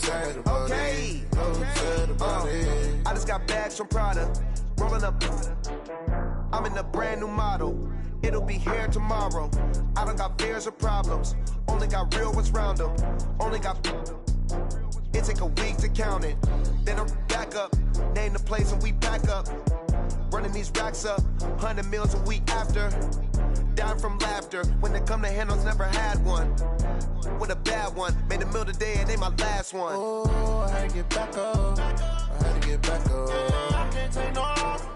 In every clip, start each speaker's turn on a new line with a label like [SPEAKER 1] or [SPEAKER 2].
[SPEAKER 1] sad about it. No sad about it.
[SPEAKER 2] I just got bags from Prada. Rolling up. I'm in a brand new model. It'll be here tomorrow. I don't got fears or problems. Only got real ones round them. Only got. It take a week to count it. Then I'm back up. Name the place and we back up. Running these racks up. 100 meals a week after. Down from laughter. When they come to handles, never had one. With a bad one. Made a meal today and they my last one.
[SPEAKER 1] Oh, I had to get back up. I had to get back up.
[SPEAKER 3] I can't take no off.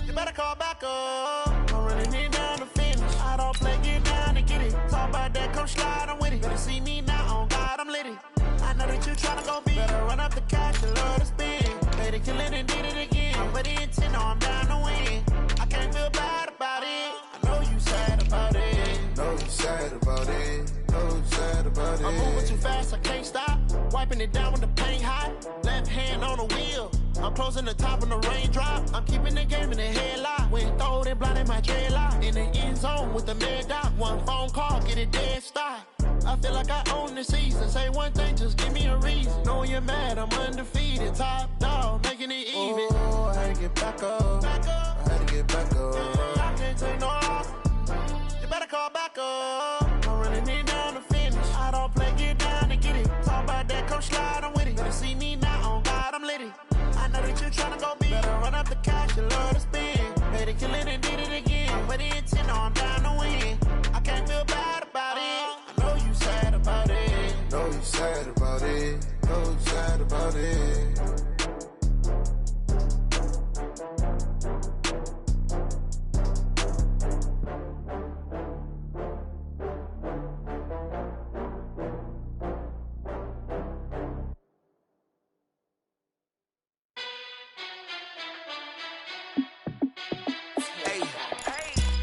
[SPEAKER 3] You better call back up. I'm running it down to finish. I don't play, get down to get it. Talk about that, come slide, I'm with it. Better see me now, on God, I'm litty. I know that you tryna go big. Better run up the cash, you love to spend. Better kill it and did it again. I'm with the intent, no, I'm down to win. I can't feel bad about it. I know you sad about it.
[SPEAKER 1] No, you sad about it. No, you sad about it.
[SPEAKER 3] I'm moving too fast, I can't stop. Wiping it down with the paint hot. Left hand on the wheel. I'm closing the top on the raindrop. I'm keeping the game in the headlock. When throwed and blinded my dreadlock. In the end zone with the mad dot. One phone call, get it dead stop. I feel like I own the season. Say one thing, just give me a reason. Knowing you're mad, I'm undefeated. Top dog, making it even.
[SPEAKER 1] Oh, I had to get back up. I had to get back up.
[SPEAKER 3] I can't take no off. You better call back up. I'm running it down to finish. I don't play, get down to get it. Talk about that, come slide, I'm with it. Better see me now, on God, I'm litty. I know that you tryna go big. Better run up the cash, you love to spend. Better kill it and did it again. With the intent, no, I'm down to win. I can't feel bad about it. I know you sad about it.
[SPEAKER 1] No, you sad about it. No, you sad about it.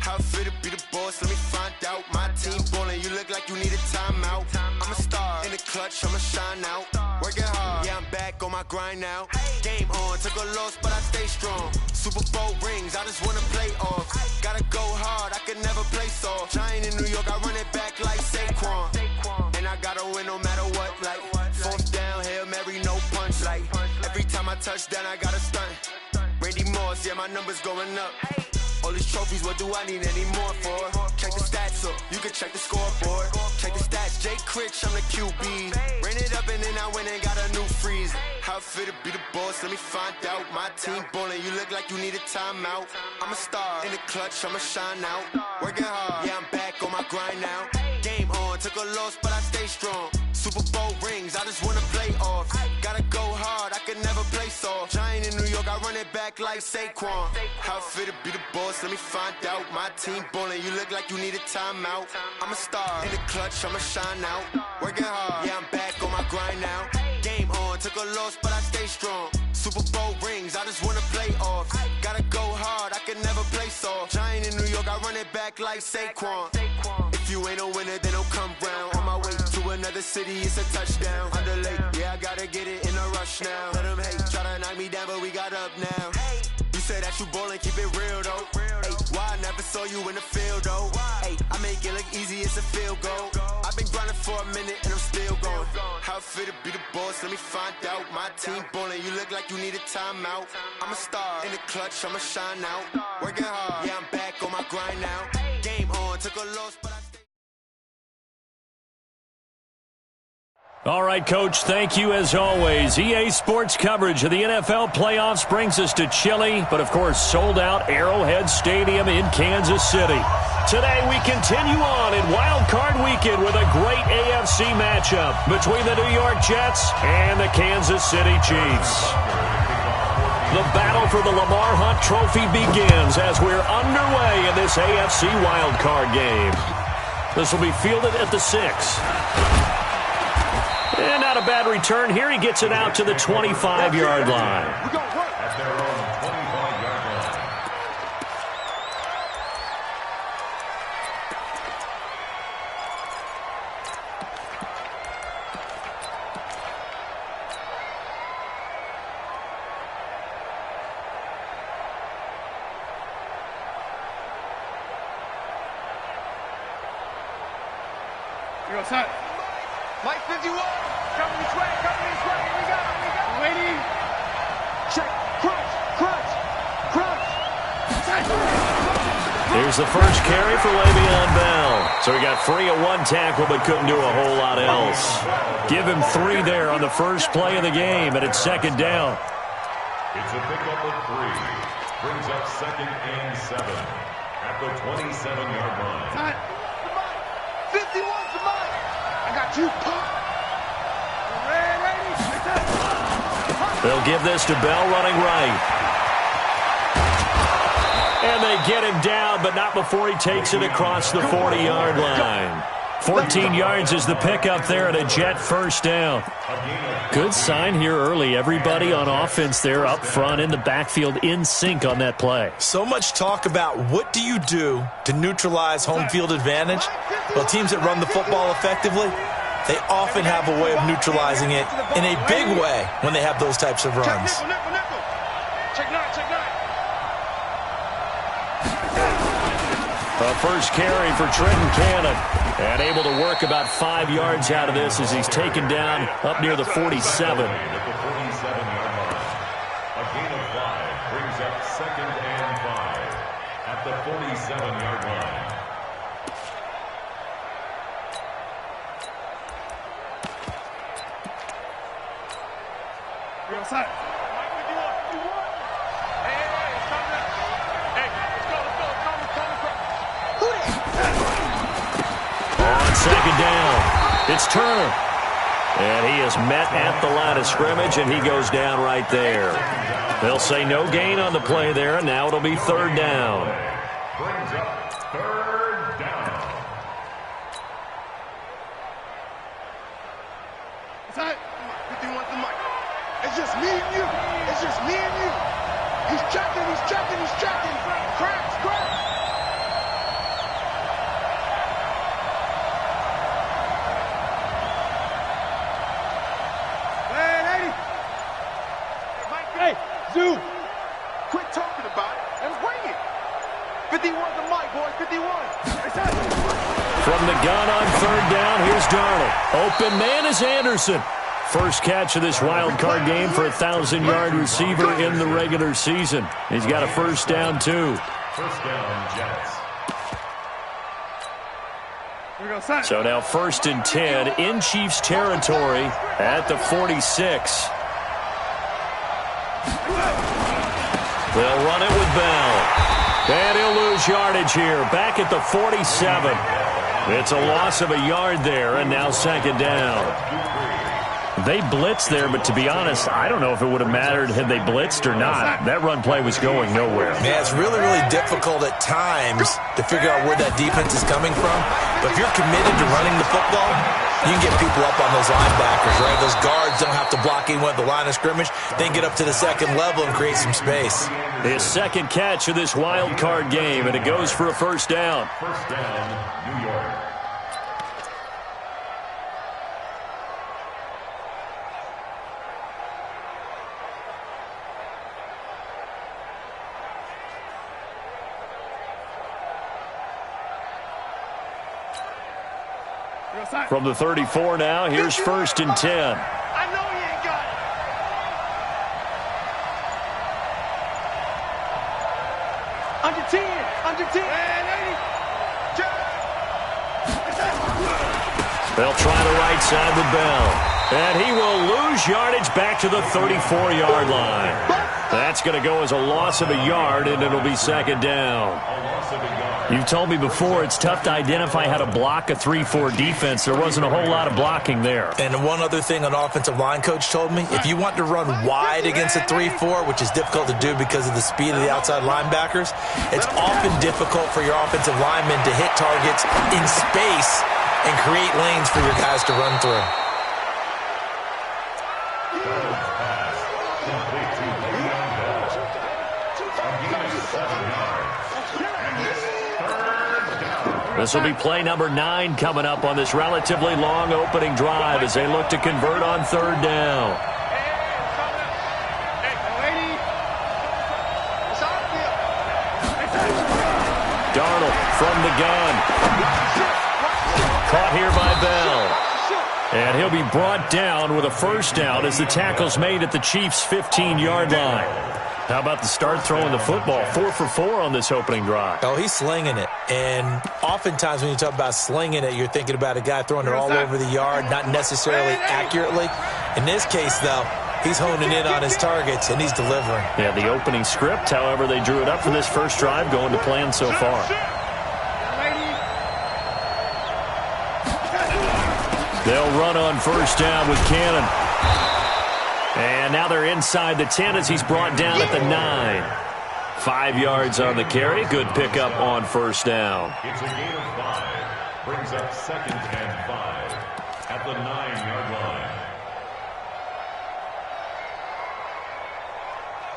[SPEAKER 2] How fit to be the boss? Let me find out. My team ballin', you look like you need a timeout. I'm a star in the clutch, I'ma shine out. Working hard, yeah, I'm back on my grind now. Game on, took a loss, but I stay strong. Super Bowl rings, I just wanna play off. Gotta go hard, I can never play soft. Giant in New York, I run it back like Saquon. And I gotta win no matter what, like fourth down, Hail Mary, no punch. Like every time I touch down, I gotta stunt. Randy Moss, yeah, my numbers going up. All these trophies, what do I need any more for? Check the stats up, you can check the scoreboard. Check the stats, Jay Critch, I'm the QB. Ran it up and then I went and got a new freeze. How fit to be the boss, let me find out. My team ballin', you look like you need a timeout. I'm a star in the clutch, I'ma shine out. Working hard, yeah, I'm back on my grind now. Game on, took a loss, but I stay strong. Super Bowl rings, I just wanna play off. Gotta go hard, I can never play soft. Giant in New York, I run it back like Saquon. How fit to be the boss, let me find out. My team ballin', you look like you need a timeout. I'm a star in the clutch, I'ma shine out. Working hard, yeah, I'm back on my grind now. Game on, took a loss, but I stay strong. Super Bowl rings, I just wanna play off. Gotta go hard, I can never play soft. Giant in New York, I run it back like Saquon. If you ain't a winner, then don't come round. On my way to another city, it's a touchdown. Underlay, yeah, I gotta get it in a rush now. Let them hate, try to knock me down, but we got up now. You say that you ballin', keep it real though. Hey, why I never saw you in the field though? Hey, I make it look easy, it's a field goal. I've been grinding for a minute and I'm still going. How fit to be the boss, let me find out. My team ballin', you look like you need a timeout. I'm a star in the clutch, I'ma shine out. Working hard, yeah, I'm back on my grind now. Game on, took a loss, but I stay.
[SPEAKER 4] All right, Coach, thank you as always. EA Sports coverage of the NFL playoffs brings us to chilly, but of course sold-out Arrowhead Stadium in Kansas City. Today we continue on in Wild Card Weekend with a great AFC matchup between the New York Jets and the Kansas City Chiefs. The battle for the Lamar Hunt Trophy begins as we're underway in this AFC Wild Card game. This will be fielded at the 6. And not a bad return here. He gets it out to the 25-yard line.
[SPEAKER 5] You're outside.
[SPEAKER 3] Mike 51. Coming this way. Here we go. Waiting. Check. Crunch.
[SPEAKER 4] Here's the first carry for Le'Veon Bell. So he got free of one tackle but couldn't do a whole lot else. Give him 3 there on the first play of the game, and it's second down.
[SPEAKER 5] It's a pickup of 3. Brings up 2nd and 7 at the 27-yard line.
[SPEAKER 3] 51's the mic. I got you.
[SPEAKER 4] They'll give this to Bell running right. And they get him down, but not before he takes it across the 40-yard line. 14 yards is the pickup there and a Jet first down. Good sign here early. Everybody on offense there up front in the backfield in sync on that play.
[SPEAKER 6] So much talk about what do you do to neutralize home field advantage? Well, teams that run the football effectively, they often have a way of neutralizing it in a big way when they have those types of runs.
[SPEAKER 3] Check nine.
[SPEAKER 4] A first carry for Trenton Cannon. And able to work about 5 yards out of this as he's taken down up near the 47.
[SPEAKER 5] At the 47-yard line. A gain of 5 brings up 2nd and 5 at the 47-yard line.
[SPEAKER 3] We're outside.
[SPEAKER 4] Second down. It's Turner. And he is met at the line of scrimmage, and he goes down right there. They'll say no gain on the play there, and now it'll be 3rd down.
[SPEAKER 5] Brings up 3rd down.
[SPEAKER 3] Inside. 51's the mic. It's just me and you. He's checking. Cracks. Hey, Zoo! Quit talking about it and bring it. 51's the mic, boy. 51.
[SPEAKER 4] From the gun on 3rd down, here's Darnold. Open man is Anderson. First catch of this wild card game for a 1,000-yard receiver in the regular season. He's got a first down, too.
[SPEAKER 5] First down, Jets.
[SPEAKER 4] So now 1st and 10 in Chiefs territory at the 46. They'll run it with Bell. And he'll lose yardage here. Back at the 47. It's a loss of a yard there, and now 2nd down. They blitzed there, but to be honest, I don't know if it would have mattered had they blitzed or not. That run play was going nowhere.
[SPEAKER 6] Man, it's really, really difficult at times to figure out where that defense is coming from. But if you're committed to running the football, you can get people up on those linebackers, right? Those guards don't have to block in with the line of scrimmage. They can get up to the 2nd level and create some space.
[SPEAKER 4] His 2nd catch of this wild card game, and it goes for a first down.
[SPEAKER 5] First down, New York.
[SPEAKER 4] From the 34 now, here's 1st and 10.
[SPEAKER 3] I know he ain't got it. Under 10.
[SPEAKER 4] They'll try the right side with Bell. And he will lose yardage back to the 34-yard line. That's going to go as a loss of a yard, and it'll be 2nd down. You've told me before it's tough to identify how to block a 3-4 defense. There wasn't a whole lot of blocking there.
[SPEAKER 6] And one other thing an offensive line coach told me, if you want to run wide against a 3-4, which is difficult to do because of the speed of the outside linebackers, it's often difficult for your offensive linemen to hit targets in space and create lanes for your guys to run through.
[SPEAKER 4] This will be play number 9 coming up on this relatively long opening drive as they look to convert on 3rd down. Darnold from the gun. Caught here by Bell. And he'll be brought down with a first down as the tackle's made at the Chiefs' 15-yard line. How about the start throwing the football? 4 for 4 on this opening drive.
[SPEAKER 6] Oh, he's slinging it. And oftentimes when you talk about slinging it, you're thinking about a guy throwing it all over the yard, not necessarily accurately. In this case, though, he's honing in on his targets, and he's delivering.
[SPEAKER 4] Yeah, the opening script, however, they drew it up for this first drive, going to plan so far. They'll run on first down with Cannon. And now they're inside the 10 as he's brought down at the 9. 5 yards on the carry. Good pickup on first down.
[SPEAKER 5] It's a gain of 5. Brings up 2nd and 5 at the 9-yard line.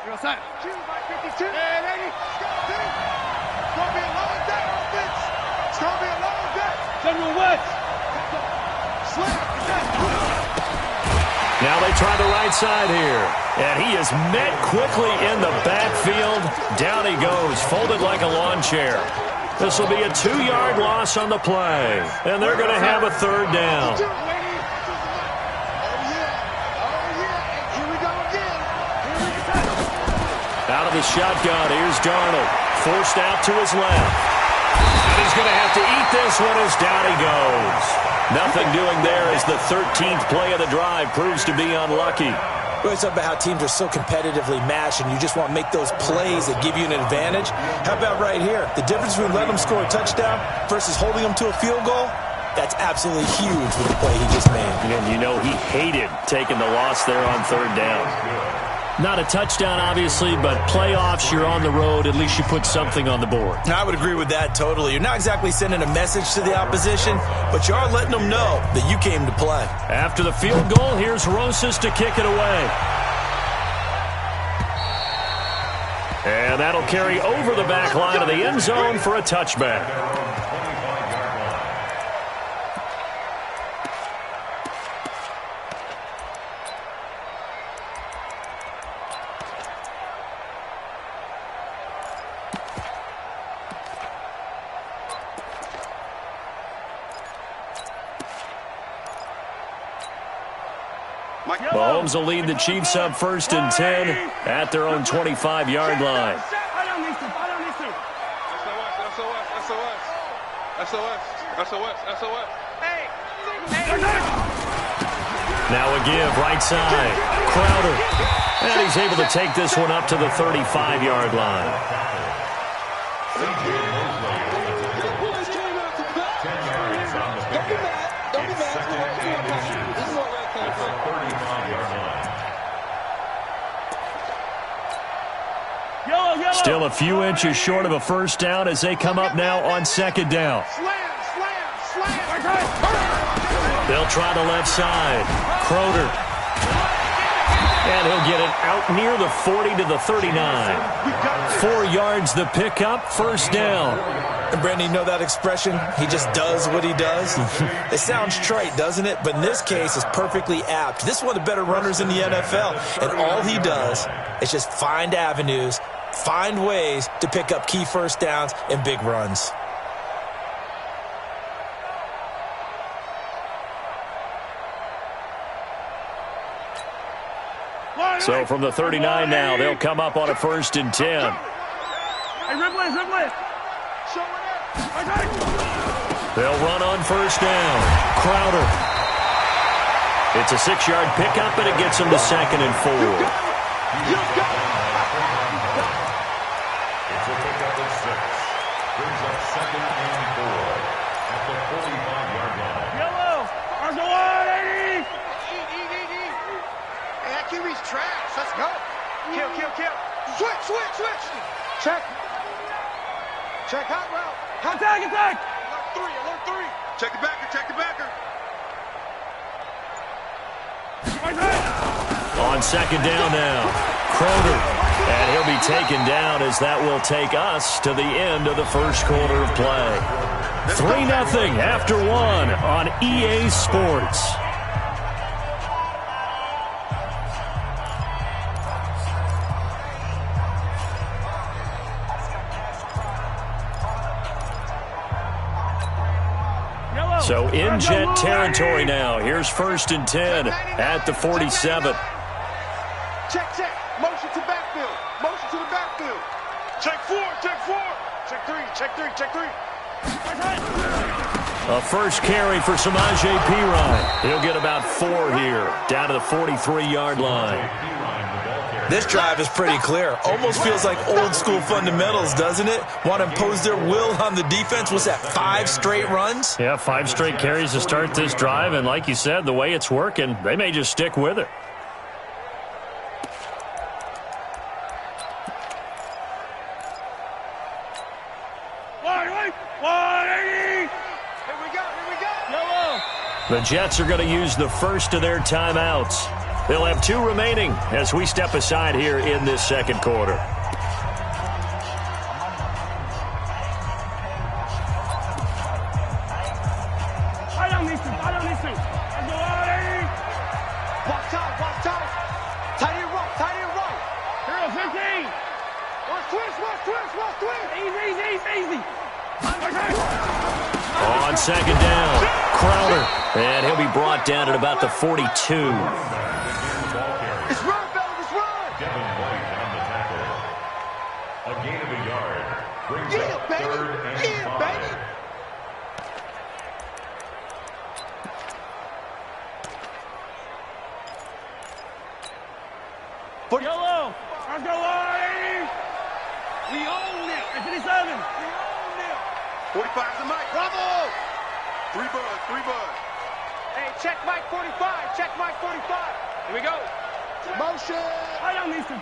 [SPEAKER 3] You're outside. 2 by 52. And 80. It's going to be a long day, offense. It's going to be a long day. General West.
[SPEAKER 4] Now they try the right side here. And he is met quickly in the backfield. Down he goes, folded like a lawn chair. This will be a 2-yard loss on the play. And they're going to have a third down. Out of the shotgun, here's Darnold. Forced out to his left. And he's going to have to eat this one as down he goes. Nothing doing there as the 13th play of the drive proves to be unlucky.
[SPEAKER 6] We always talk about how teams are so competitively matched and you just want to make those plays that give you an advantage. How about right here? The difference between letting them score a touchdown versus holding them to a field goal, that's absolutely huge with the play he just made.
[SPEAKER 4] And you know he hated taking the loss there on third down. Not a touchdown, obviously, but playoffs, you're on the road. At least you put something on the board.
[SPEAKER 6] I would agree with that totally. You're not exactly sending a message to the opposition, but you are letting them know that you came to play.
[SPEAKER 4] After the field goal, here's Rosas to kick it away. And that'll carry over the back line of the end zone for a touchback. Mahomes will lead the Chiefs up 1st and 10 at their own 25-yard line. Now a give, right side. Crowder. And he's able to take this one up to the 35-yard line. Still a few inches short of a first down as they come up now on 2nd down. They'll try the left side. Crowder. And he'll get it out near the 40 to the 39. 4 yards the pickup, first down.
[SPEAKER 6] And Brandon, you know that expression? He just does what he does. It sounds trite, doesn't it? But in this case, it's perfectly apt. This is one of the better runners in the NFL. And all he does is just find avenues, find ways to pick up key first downs and big runs.
[SPEAKER 4] So from the 39 now, they'll come up on a 1st and 10.
[SPEAKER 3] Hey, Ripley.
[SPEAKER 4] They'll run on first down. Crowder. It's a 6-yard pickup, and it gets them to 2nd and 4.
[SPEAKER 5] It's a pickup of 6. Brings up 2nd and 4 at the 45-yard line.
[SPEAKER 3] Yellow. Argo on, 80. Hey, that QB's trash. Let's go. Kill. Switch. Check hot route. Attack. Alert 3. Check the backer.
[SPEAKER 4] On 2nd down now, Crowder. And he'll be taken down as that will take us to the end of the first quarter of play. 3-0 after 1 on EA Sports. So in Jet territory now. Here's 1st and 10 at the 47.
[SPEAKER 3] Check. Motion to backfield. Motion to the backfield. Check 4. Check 3.
[SPEAKER 4] A first carry for Samaje Perine. He'll get about 4 here, down to the 43-yard line.
[SPEAKER 6] This drive is pretty clear. Almost feels like old school fundamentals, doesn't it? Want to impose their will on the defense. What's that, 5 straight runs?
[SPEAKER 4] Yeah, 5 straight carries to start this drive. And like you said, the way it's working, they may just stick with it. The Jets are going to use the first of their timeouts. They'll have 2 remaining as we step aside here in this second quarter.
[SPEAKER 3] Watch out. Tight end right. Hero 15. Watch twist. Easy.
[SPEAKER 4] On second down, Crowder. And he'll be brought down at about the 42.
[SPEAKER 3] It's run, fellas, it's run.
[SPEAKER 5] Devin White on the tackle. A gain of a yard. Brings up 3rd and 5.
[SPEAKER 3] Baby.
[SPEAKER 7] Yellow. Let's go, Lane. We own it. At 57. We own it.
[SPEAKER 3] 45's the mic. Bravo. 3 buds. Hey, check Mike 45. Here we go. Motion.
[SPEAKER 7] I don't need to.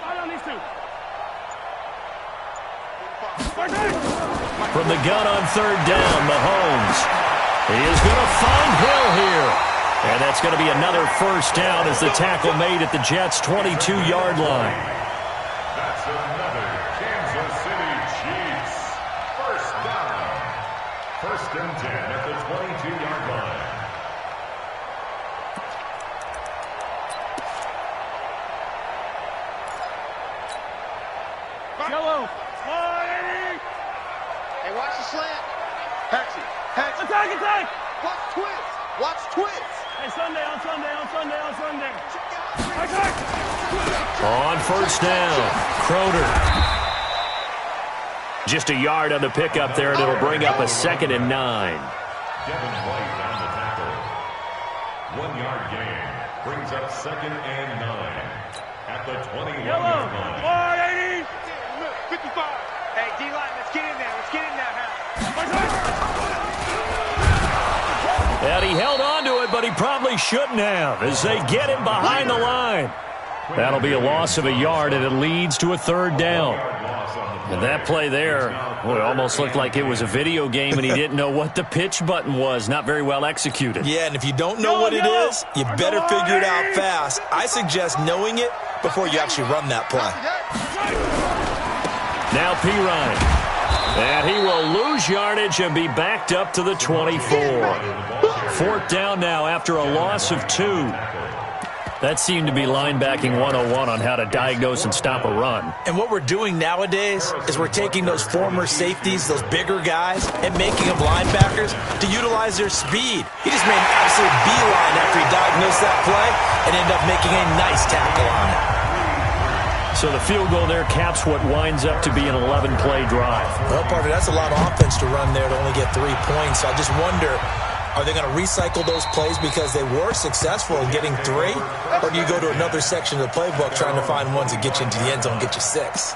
[SPEAKER 4] From the gun on 3rd down, Mahomes. He is going to find Hill here. And that's going to be another first down as the tackle made at the Jets' 22-yard line.
[SPEAKER 5] That's another Kansas City Chiefs. First down. 1st and 10 at the 22-yard line.
[SPEAKER 7] Yellow.
[SPEAKER 3] Hey, watch the slant. Hatchet.
[SPEAKER 7] Attack.
[SPEAKER 3] Watch twist.
[SPEAKER 7] Hey, Sunday.
[SPEAKER 4] On 1st down, Crowder. Just a yard on the pickup there, and it'll bring up a 2nd and 9.
[SPEAKER 5] Devin White on the tackle. 1-yard gain. Brings up 2nd and 9. At the 21-yard line.
[SPEAKER 7] 180.
[SPEAKER 3] 55. Hey, D-line, let's get in there.
[SPEAKER 4] And he held on to it, but he probably shouldn't have as they get him behind the line. That'll be a loss of a yard, and it leads to a 3rd down. And that play there, boy, almost looked like it was a video game, and he didn't know what the pitch button was. Not very well executed.
[SPEAKER 6] Yeah, and if you don't know what it is, you better figure it out fast. I suggest knowing it before you actually run that play.
[SPEAKER 4] Now Perine. And he will lose yardage and be backed up to the 24. 4th down now after a loss of 2. That seemed to be linebacking 101 on how to diagnose and stop a run.
[SPEAKER 6] And what we're doing nowadays is we're taking those former safeties, those bigger guys, and making them linebackers to utilize their speed. He just made an absolute beeline after he diagnosed that play and ended up making a nice tackle on it.
[SPEAKER 4] So the field goal there caps what winds up to be an 11-play drive.
[SPEAKER 6] Well, Parker, that's a lot of offense to run there to only get 3 points. So I just wonder, are they going to recycle those plays because they were successful in getting 3? Or do you go to another section of the playbook trying to find ones that get you into the end zone, get you 6?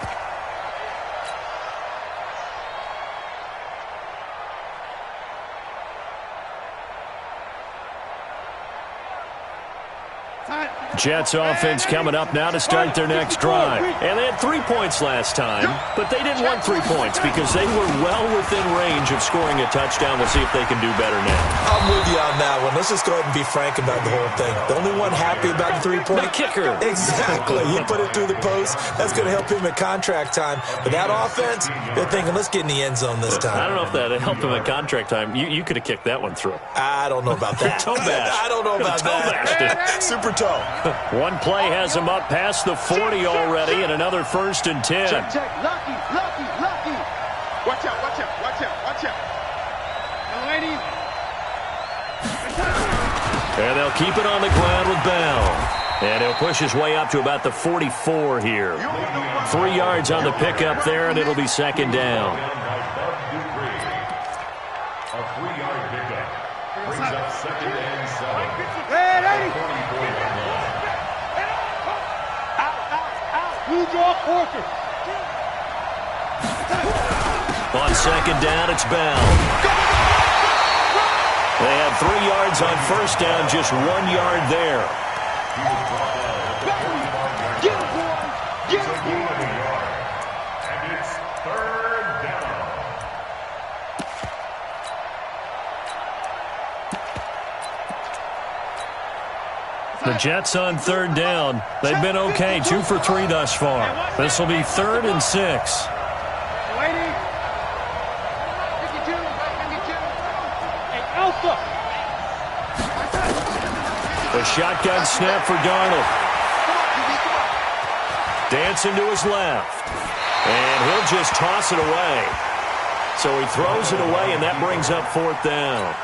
[SPEAKER 4] Jets offense coming up now to start their next drive. And they had 3 points last time, but they didn't want 3 points because they were well within range of scoring a touchdown. We'll see if they can do better now.
[SPEAKER 6] I'm with you on that one. Let's just go ahead and be frank about the whole thing. The only one happy about the 3-point?
[SPEAKER 4] The kicker.
[SPEAKER 6] Exactly. He put it through the post. That's going to help him at contract time. But that offense, they're thinking, let's get in the end zone this time.
[SPEAKER 4] I don't know if that helped him at contract time. You could have kicked that one through.
[SPEAKER 6] I don't know about that.
[SPEAKER 4] Toe bash.
[SPEAKER 6] I don't know about that. Super toe.
[SPEAKER 4] One play has him up past the 40 already, and another 1st and 10.
[SPEAKER 3] Check. Lucky. Watch out. No, ain't easy.
[SPEAKER 4] And they'll keep it on the ground with Bell. And he'll push his way up to about the 44 here. 3 yards on the pickup there, and it'll be second down.
[SPEAKER 5] A 3-yard pickup brings up second and 7.
[SPEAKER 4] On second down, it's Bell. They had 3 yards on first down, just 1 yard there.
[SPEAKER 5] And it's third down.
[SPEAKER 4] The Jets on third down. They've been okay, 2 for 3 thus far. This will be 3rd and 6. The shotgun snap for Darnold. Dancing to his left. And he'll just toss it away. So he throws it away, and that brings up 4th down.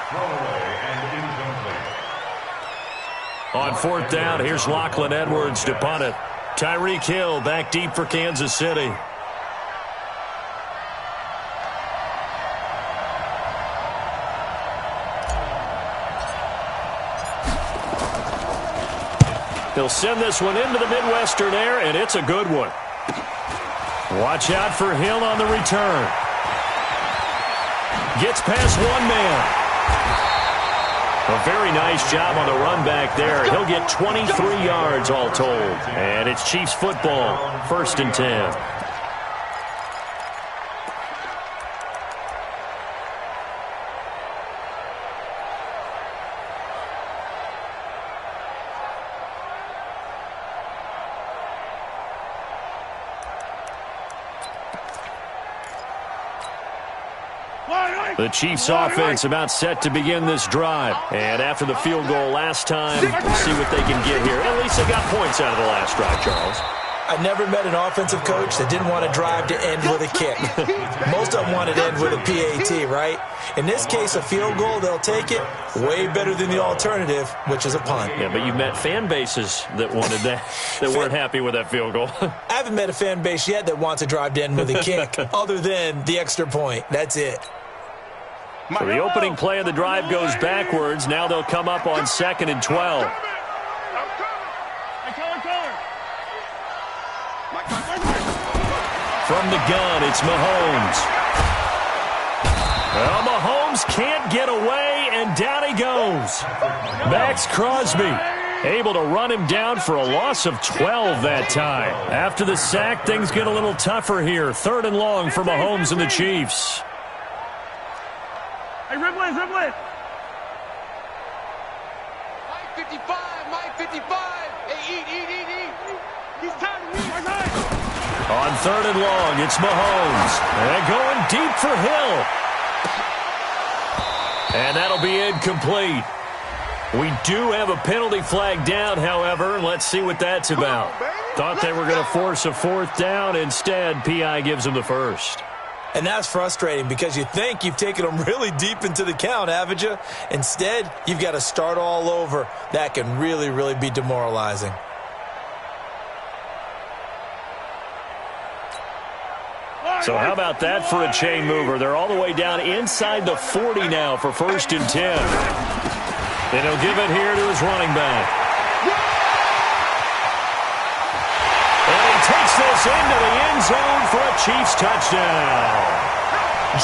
[SPEAKER 4] On 4th down, here's Lachlan Edwards to punt it. Tyreek Hill back deep for Kansas City. He'll send this one into the Midwestern air, and it's a good one. Watch out for Hill on the return. Gets past one man. A very nice job on the run back there. He'll get 23 yards all told. And it's Chiefs football, 1st and 10. The Chiefs offense about set to begin this drive. And after the field goal last time, see what they can get here. At least they got points out of the last drive, Charles.
[SPEAKER 6] I never met an offensive coach that didn't want to drive to end with a kick. Most of them want to end with a PAT, right? In this case, a field goal, they'll take it. Way better than the alternative, which is a punt.
[SPEAKER 4] Yeah, but you've met fan bases that wanted that, that weren't happy with that field goal.
[SPEAKER 6] I haven't met a fan base yet that wants to drive to end with a kick, other than the extra point. That's it.
[SPEAKER 4] So the opening play of the drive goes backwards. Now they'll come up on 2nd and 12. From the gun, it's Mahomes. Well, Mahomes can't get away, and down he goes. Max Crosby able to run him down for a loss of 12 that time. After the sack, things get a little tougher here. 3rd and long for Mahomes and the Chiefs.
[SPEAKER 7] Hey, Riblet.
[SPEAKER 8] Mike 55, Mike 55. Hey, eat.
[SPEAKER 7] He's tired of me.
[SPEAKER 4] On 3rd and long, it's Mahomes. And going deep for Hill. And that'll be incomplete. We do have a penalty flag down, however. Let's see what that's about. Thought they were going to force a 4th down. Instead, P.I. gives them the first.
[SPEAKER 6] And that's frustrating because you think you've taken them really deep into the count, haven't you? Instead, you've got to start all over. That can really, really be demoralizing.
[SPEAKER 4] So how about that for a chain mover? They're all the way down inside the 40 now for 1st and 10. And he'll give it here to his running back. And he takes this into the end zone for a Chiefs touchdown.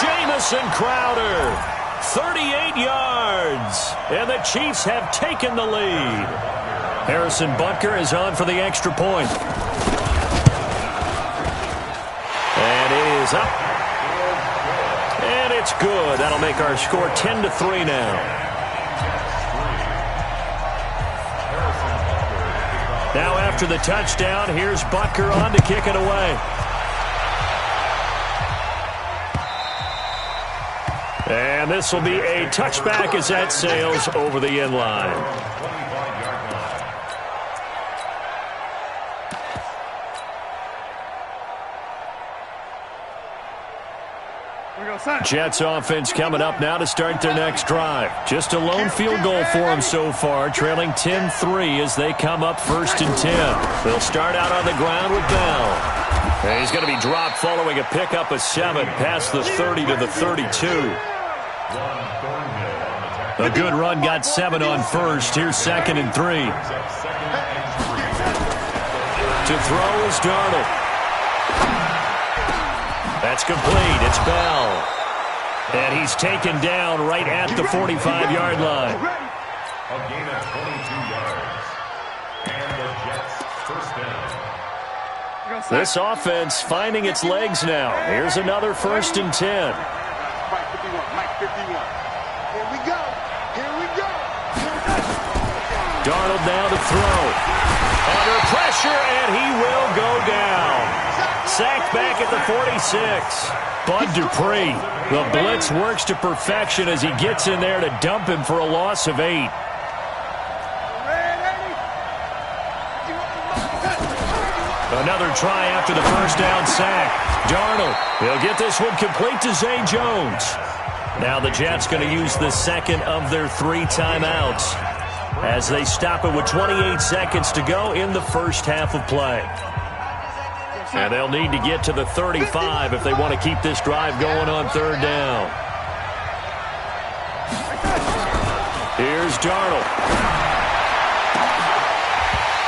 [SPEAKER 4] Jamison Crowder, 38 yards. And the Chiefs have taken the lead. Harrison Butker is on for the extra point. And it is up. And it's good. That'll make our score 10-3 now. Now after the touchdown, here's Butker on to kick it away. And this will be a touchback as that sails over the end line.
[SPEAKER 7] Here we
[SPEAKER 4] Jets offense coming up now to start their next drive. Just a lone field goal for them so far, trailing 10-3 as they come up 1st and 10. They'll start out on the ground with Bell. And he's going to be dropped following a pickup of 7 past the 30 to the 32. A good run got 7 on first. Here's 2nd and 3. To throw is Darnold. That's complete. It's Bell. And he's taken down right at the 45-yard line.
[SPEAKER 5] A gain of 22 yards. And the Jets first down.
[SPEAKER 4] This offense finding its legs now. Here's another 1st and 10.
[SPEAKER 8] Mike 51. Mike 51. Here we go. Here we go.
[SPEAKER 4] Darnold now to throw. Under pressure, and he will go down. Sacked back at the 46. Bud Dupree. The blitz works to perfection as he gets in there to dump him for a loss of 8. Another try after the first down sack. Darnold. He'll get this one complete to Zay Jones. Now the Jets going to use the second of their 3 timeouts as they stop it with 28 seconds to go in the first half of play. And they'll need to get to the 35 if they want to keep this drive going on 3rd down. Here's Darnold.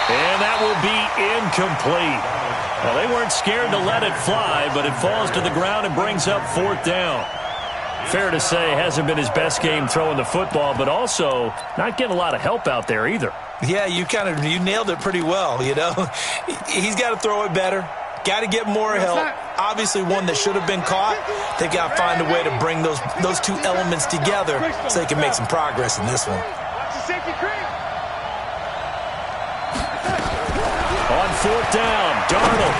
[SPEAKER 4] And that will be incomplete. Well, they weren't scared to let it fly, but it falls to the ground and brings up 4th down. Fair to say, hasn't been his best game throwing the football, but also not getting a lot of help out there either.
[SPEAKER 6] Yeah, you nailed it pretty well, you know. He's got to throw it better. Got to get more help. Obviously one that should have been caught. They've got to find a way to bring those 2 elements together so they can make some progress in this one.
[SPEAKER 4] On 4th down, Darnold.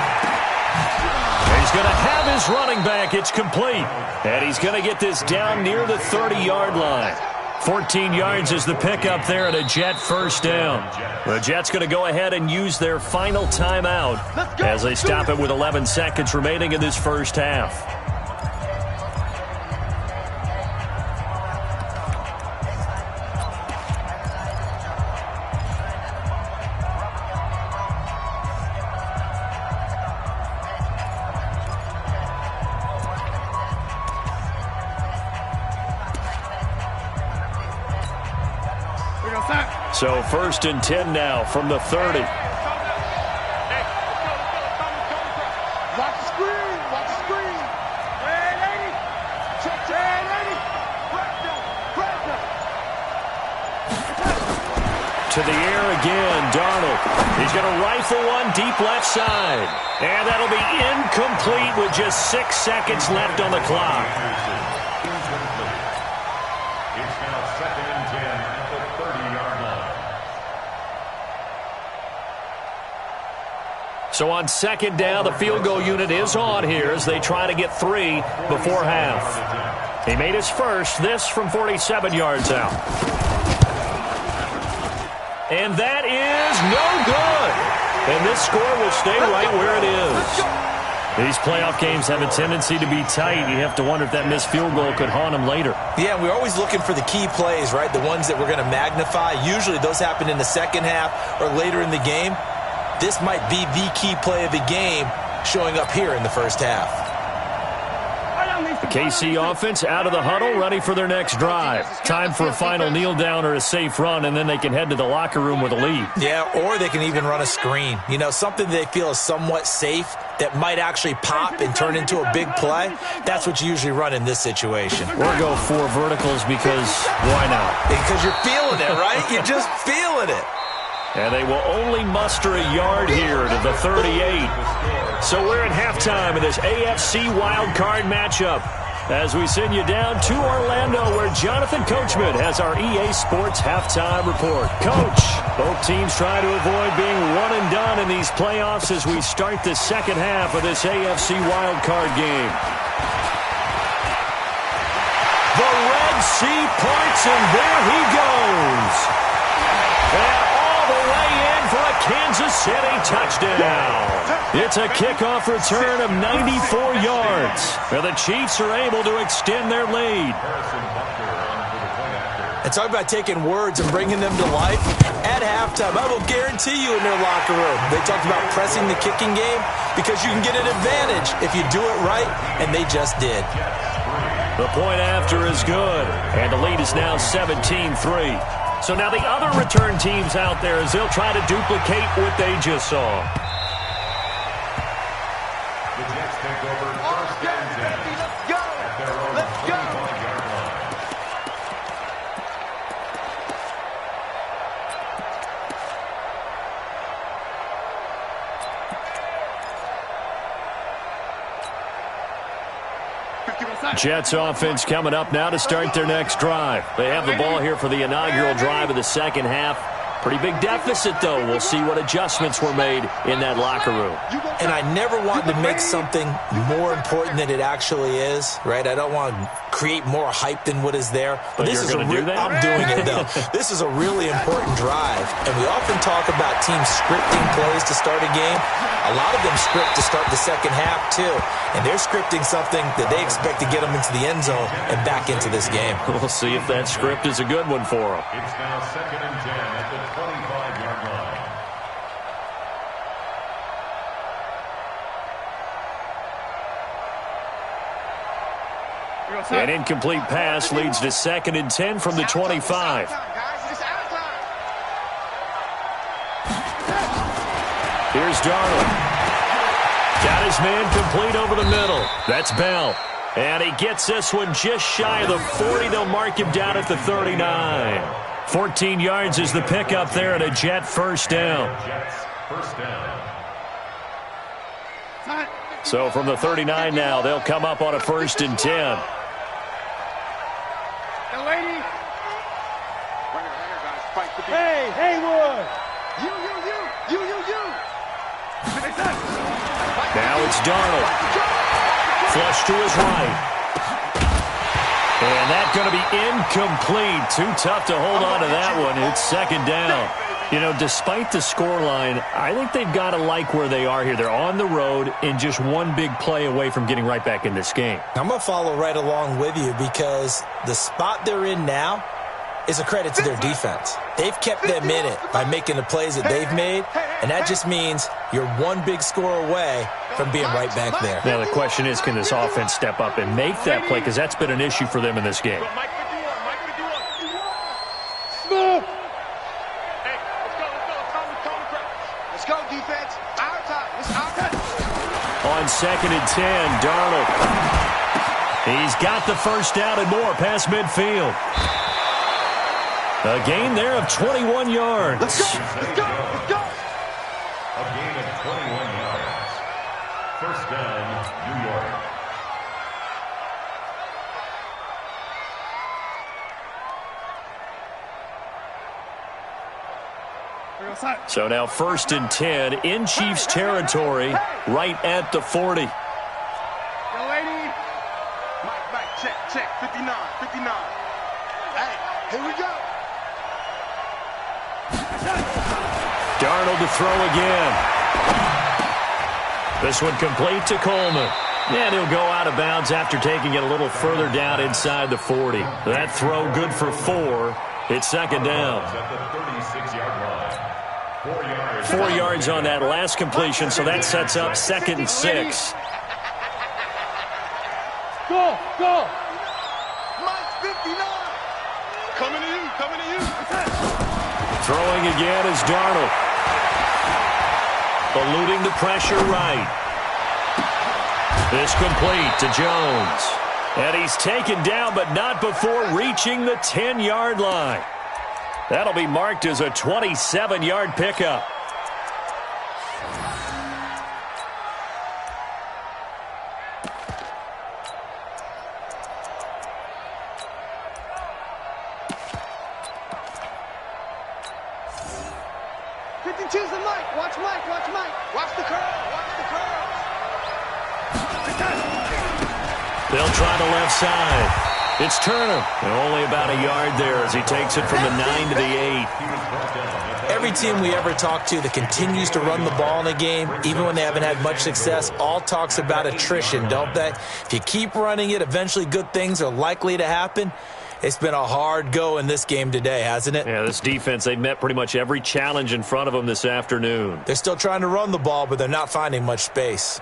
[SPEAKER 4] He's going to have his running back. It's complete. And he's going to get this down near the 30-yard line. 14 yards is the pickup there at a Jet first down. The Jets going to go ahead and use their final timeout as they stop it with 11 seconds remaining in this first half. So 1st and 10 now from the 30.
[SPEAKER 8] Watch the screen. Watch the screen. Check.
[SPEAKER 4] To the air again, Darnold. He's going to rifle one deep left side. And that'll be incomplete with just 6 seconds left on the clock.
[SPEAKER 5] It's now 2nd and 10 at the 30-yard line.
[SPEAKER 4] So on 2nd down, the field goal unit is on here as they try to get 3 before half. He made his first, this from 47 yards out. And that is no good. And this score will stay right where it is. These playoff games have a tendency to be tight. You have to wonder if that missed field goal could haunt them later.
[SPEAKER 6] Yeah, we're always looking for the key plays, right? The ones that we're going to magnify. Usually those happen in the second half or later in the game. This might be the key play of the game showing up here in the first half.
[SPEAKER 4] The KC offense out of the huddle, ready for their next drive. Time for a final kneel down or a safe run, and then they can head to the locker room with a lead.
[SPEAKER 6] Yeah, or they can even run a screen. You know, something they feel is somewhat safe that might actually pop and turn into a big play. That's what you usually run in this situation.
[SPEAKER 4] Or go 4 verticals because why not?
[SPEAKER 6] Because you're feeling it, right? You're just feeling it.
[SPEAKER 4] And they will only muster a yard here to the 38. So we're at halftime in this AFC wildcard matchup as we send you down to Orlando where Jonathan Coachman has our EA Sports halftime report. Coach, both teams try to avoid being one and done in these playoffs as we start the second half of this AFC wildcard game. The Red Sea parts, and there he goes. And all all the way in for a Kansas City touchdown. It's a kickoff return of 94 yards. And the Chiefs are able to extend their lead.
[SPEAKER 6] And talk about taking words and bringing them to life. At halftime, I will guarantee you in their locker room, they talked about pressing the kicking game because you can get an advantage if you do it right, and they just did.
[SPEAKER 4] The point after is good, and the lead is now 17-3. So now the other return teams out there as they'll try to duplicate what they just saw.
[SPEAKER 5] The Jets take over first and 10.
[SPEAKER 8] Let's go.
[SPEAKER 5] At their own 25-yard line.
[SPEAKER 4] Jets offense coming up now to start their next drive. They have the ball here for the inaugural drive of the second half. Pretty big deficit, though. We'll see what adjustments were made in that locker room.
[SPEAKER 6] And I never want to make something more important than it actually is, right? I don't want to create more hype than what is there. But this is
[SPEAKER 4] I'm doing
[SPEAKER 6] it, though. This is a really important drive. And we often talk about teams scripting plays to start a game. A lot of them script to start the second half, too. And they're scripting something that they expect to get them into the end zone and back into this game.
[SPEAKER 4] We'll see if that script is a good one for them.
[SPEAKER 5] It's now second and 10 at the 25-yard line.
[SPEAKER 4] An incomplete pass leads to second and 10 from the 25. Here's Darnold. Got his man complete over the middle. That's Bell. And he gets this one just shy of the 40. They'll mark him down at the 39. 14 yards is the pickup there, and a Jet first down.
[SPEAKER 5] Jets first down.
[SPEAKER 4] So from the 39 now, they'll come up on a first and 10.
[SPEAKER 7] Hey, Haywood!
[SPEAKER 8] You.
[SPEAKER 4] Now it's Darnold. Flush to his right. And that's going to be incomplete. Too tough to hold on to that one. It's second down. You know, despite the scoreline, I think they've got to like where they are here. They're on the road and just one big play away from getting right back in this game.
[SPEAKER 6] I'm going to follow right along with you because the spot they're in now is a credit to their defense. They've kept them in it by making the plays that they've made, and that just means you're one big score away from being right back there.
[SPEAKER 4] Now the question is, can this offense step up and make that play? Because that's been an issue for them in this game.
[SPEAKER 8] Let's go, defense. Our time. It's our time.
[SPEAKER 4] On second and 10, Darnold. He's got the first down and more past midfield. A gain there of 21 yards.
[SPEAKER 8] Let's go.
[SPEAKER 5] A gain of 21 yards. First down, New York.
[SPEAKER 4] So now first and 10 in Chiefs territory, right at the 40.
[SPEAKER 8] Mike, check. 59. Hey, here we go.
[SPEAKER 4] Darnold to throw again. This one complete to Coleman. And he'll go out of bounds after taking it a little further down inside the 40. That throw good for 4. It's second down.
[SPEAKER 5] At the 36-yard line. 4 yards.
[SPEAKER 4] 4 yards on that last completion, so that sets up second and 6.
[SPEAKER 7] Go!
[SPEAKER 8] Mike, 59. Coming to you.
[SPEAKER 4] Throwing again is Darnold. Eluding the pressure right. This complete to Jones. And he's taken down, but not before reaching the 10-yard line. That'll be marked as a 27-yard pickup.
[SPEAKER 8] Watch the curl.
[SPEAKER 4] They'll try the left side. It's Turner. And only about a yard there as he takes it from the 9 to the 8.
[SPEAKER 6] Every team we ever talk to that continues to run the ball in a game, even when they haven't had much success, all talks about attrition, don't they? If you keep running it, eventually good things are likely to happen. It's been a hard go in this game today, hasn't it?
[SPEAKER 4] Yeah, this defense, they met pretty much every challenge in front of them this afternoon.
[SPEAKER 6] They're still trying to run the ball, but they're not finding much space.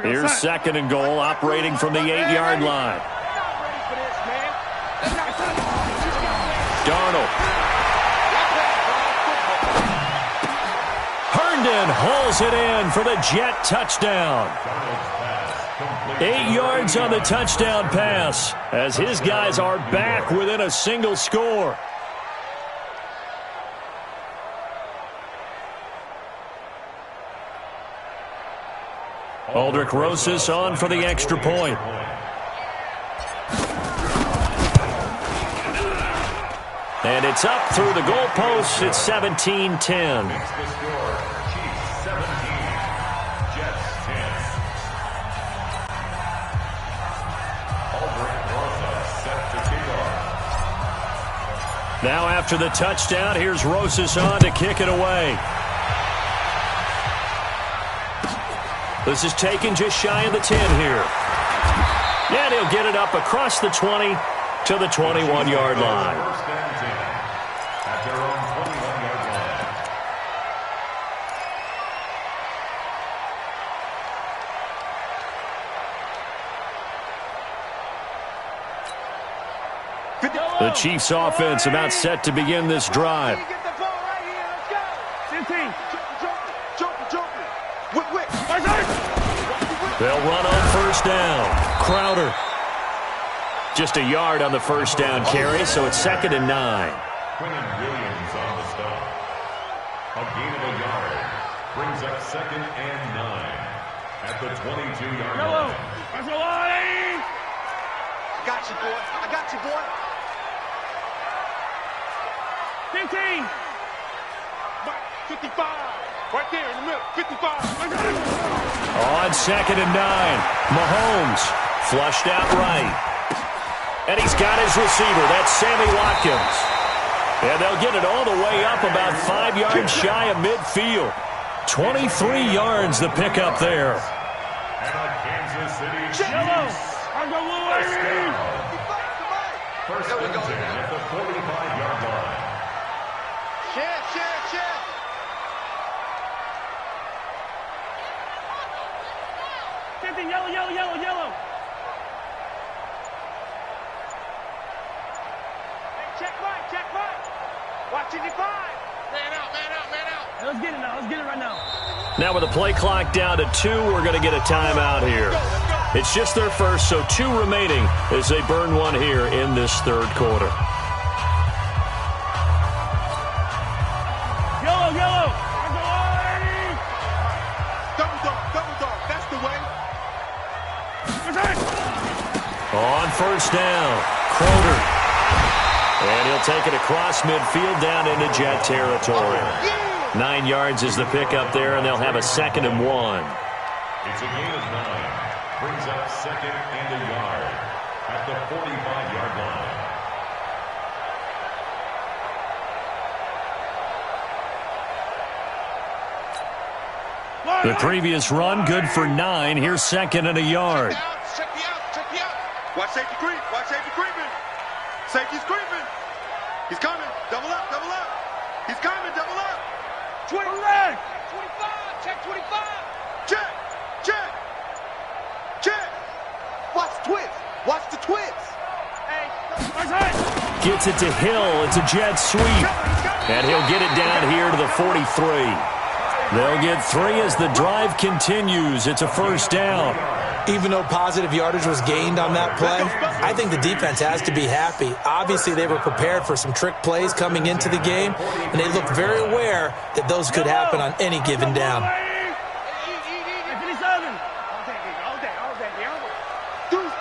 [SPEAKER 4] Here's second and goal, operating from the 8-yard line. Darnold. Herndon hauls it in for the Jet touchdown. 8 yards on the touchdown pass as his guys are back within a single score. Aldrick Rosas on for the extra point. And it's up through the goalposts. It's 17-10. Now after the touchdown, here's Rosas on to kick it away. This is taken just shy of the 10 here. And he'll get it up across the 20 to the 21-yard line.
[SPEAKER 5] At their own 21-yard line.
[SPEAKER 4] The Chiefs offense about set to begin this drive. They'll run on first down. Crowder. Just a yard on the first down carry, so it's 2nd and 9.
[SPEAKER 5] Quinnen Williams on the stop. A gain of a yard brings up 2nd and 9 at the 22-yard line.
[SPEAKER 8] I got you, boy. I got you, boy.
[SPEAKER 7] 15.
[SPEAKER 8] 55. Right there in the middle. 55.
[SPEAKER 4] On 2nd and 9. Mahomes flushed out right. And he's got his receiver. That's Sammy Watkins. And they'll get it all the way up about 5 yards shy of midfield. 23 yards the pickup there.
[SPEAKER 5] And a Kansas City
[SPEAKER 7] Yellow.
[SPEAKER 5] First and 10 at the 45-yard line.
[SPEAKER 8] Share.
[SPEAKER 7] 15, yellow. Check right. Watch it, 5. Man out. Let's get it right now.
[SPEAKER 4] Now with the play clock down to 2, we're going to get a timeout here. It's just their first, so 2 remaining as they burn one here in this third quarter.
[SPEAKER 7] Yellow.
[SPEAKER 8] Double dog. That's the way.
[SPEAKER 4] On first down, Crowder. And he'll take it across midfield down into Jet territory. 9 yards is the pickup there, and they'll have a 2nd and 1.
[SPEAKER 5] It's a gain of 9. Brings up 2nd and a yard at the 45-yard line.
[SPEAKER 4] The previous run, good for 9. Here's 2nd and a yard.
[SPEAKER 8] Check me out. Watch safety creep. Safety's creeping. He's coming. Double up. He's coming. Double up. 25. Check 25. Check. Watch the twist.
[SPEAKER 4] Gets it to Hill. It's a jet sweep. And he'll get it down here to the 43. They'll get 3 as the drive continues. It's a first down.
[SPEAKER 6] Even though positive yardage was gained on that play, I think the defense has to be happy. Obviously, they were prepared for some trick plays coming into the game, and they looked very aware that those could happen on any given down.
[SPEAKER 8] Deuce.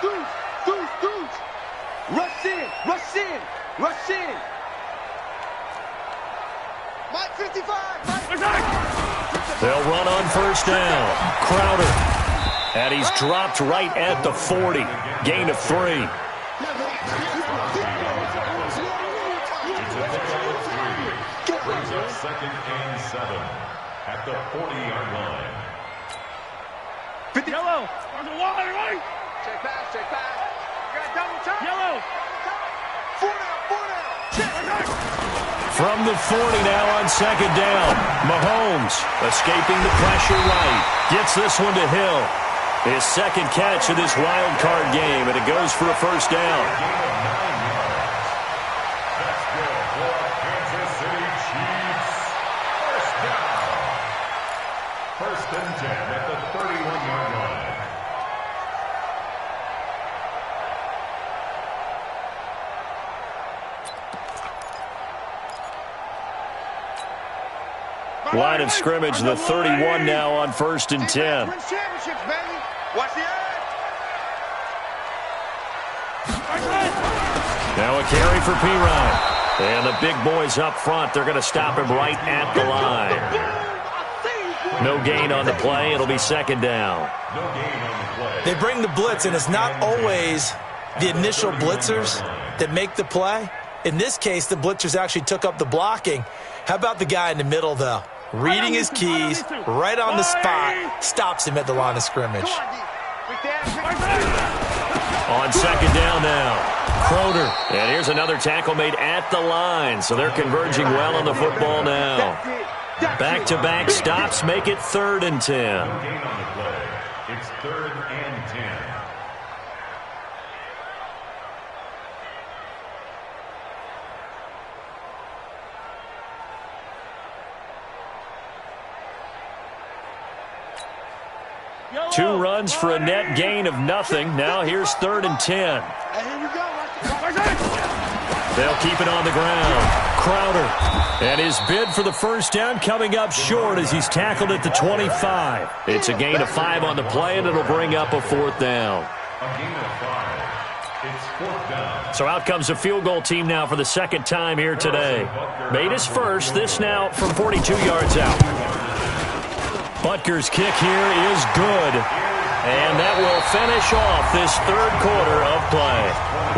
[SPEAKER 8] Rush in. Mike 55.
[SPEAKER 4] They'll run on first down. Crowder. And he's dropped right at the 40. Gain of 3.
[SPEAKER 5] Brings up 2nd and 7 at the 40-yard line.
[SPEAKER 7] Yellow. On the wall, everybody.
[SPEAKER 8] Check pass, check pass. You got double time.
[SPEAKER 7] Yellow.
[SPEAKER 8] 4 down, 4 down.
[SPEAKER 4] From the 40 now on 2nd down. Mahomes escaping the pressure right. Gets this one to Hill. His 2nd catch of this wild card game, and it goes for a first down.
[SPEAKER 5] That's good for Kansas City Chiefs. First down. 1st and 10 at the 31-yard line.
[SPEAKER 4] Line of scrimmage, the 31 now on 1st and 10.
[SPEAKER 8] Win championships, baby. Watch the eye.
[SPEAKER 4] Now a carry for Pirine. And the big boys up front, they're going to stop him right at the line. No gain on the play. It'll be 2nd down.
[SPEAKER 5] No gain on the play.
[SPEAKER 6] They bring the blitz, and it's not always the initial blitzers that make the play. In this case, the blitzers actually took up the blocking. How about the guy in the middle, though? Reading his keys, right on the spot, stops him at the line of scrimmage.
[SPEAKER 4] On 2nd down now, Crowder. And here's another tackle made at the line, so they're converging well on the football now. Back-to-back stops make it 3rd and 10.
[SPEAKER 5] No gain on the play. It's 3rd and 10.
[SPEAKER 4] Two runs for a net gain of nothing. Now here's 3rd and 10. They'll keep it on the ground. Crowder. And his bid for the first down coming up short as he's tackled at the 25. It's a gain of 5 on the play, and it'll bring up a 4th down.
[SPEAKER 5] A gain of 5. It's 4th down.
[SPEAKER 4] So out comes a field goal team now for the 2nd time here today. Made his first, this now from 42 yards out. Butker's kick here is good. And that will finish off this 3rd quarter of play.